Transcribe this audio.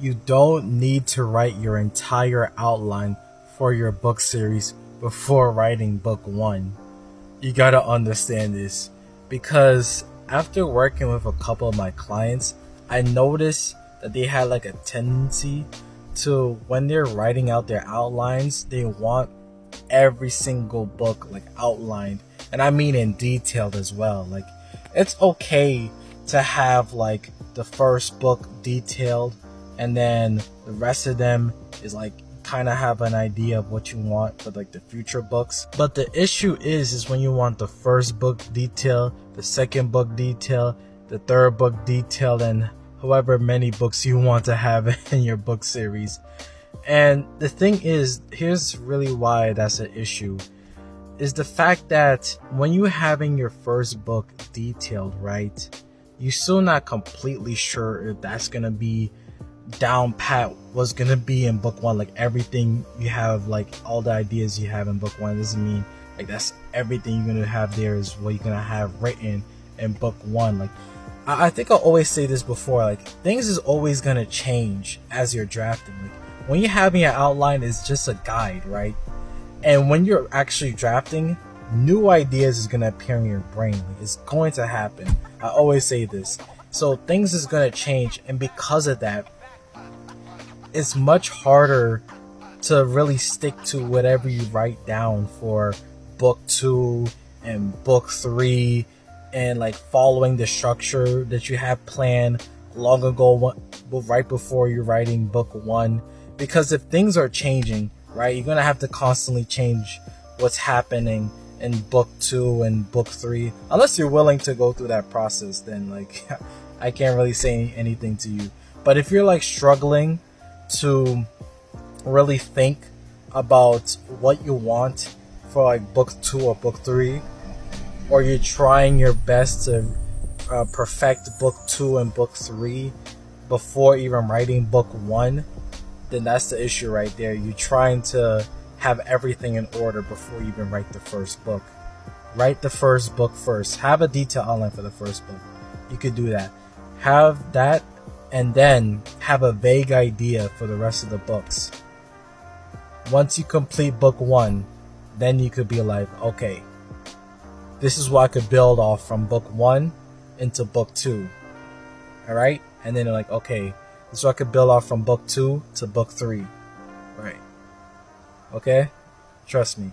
You don't need to write your entire outline for your book series before writing book one. You gotta understand this because after working with a couple of my clients, I noticed that they had like a tendency to, when they're writing out their outlines, they want every single book like outlined, and I mean in detailed as well. Like, it's okay to have like the first book detailed and then the rest of them is like kind of have an idea of what you want for like the future books. But the issue is when you want the first book detailed, the second book detailed, the third book detailed, and however many books you want to have in your book series. And the thing is, here's really why that's an issue, is the fact that when you're having your first book detailed, right, you're still not completely sure if that's gonna be down pat what's gonna be in book one. Like everything you have, like all the ideas you have in book one doesn't mean like that's everything you're gonna have there is what you're gonna have written in book one. Like I think I always say this before, like things is always gonna change as you're drafting. Like when you're having an outline, it's just a guide, right? And when you're actually drafting, new ideas is gonna appear in your brain. Like it's going to happen. I always say this. So things is gonna change, and because of that, it's much harder to really stick to whatever you write down for book two and book three, and like following the structure that you have planned long ago, right before you're writing book one. Because if things are changing, right, you're gonna have to constantly change what's happening in book two and book three. Unless you're willing to go through that process, then like I can't really say anything to you. But if you're like struggling to really think about what you want for like book two or book three, or you're trying your best to perfect book two and book three before even writing book one, then that's the issue right there. You're trying to have everything in order before you even write the first book. Write the first book first. Have a detailed outline for the first book. You could do that. Have that, and then have a vague idea for the rest of the books. Once you complete book one, then you could be like, okay, this is what I could build off from book one into book two. Alright? And then you're like, okay, this is what I could build off from book two to book three. Right. Okay? Trust me.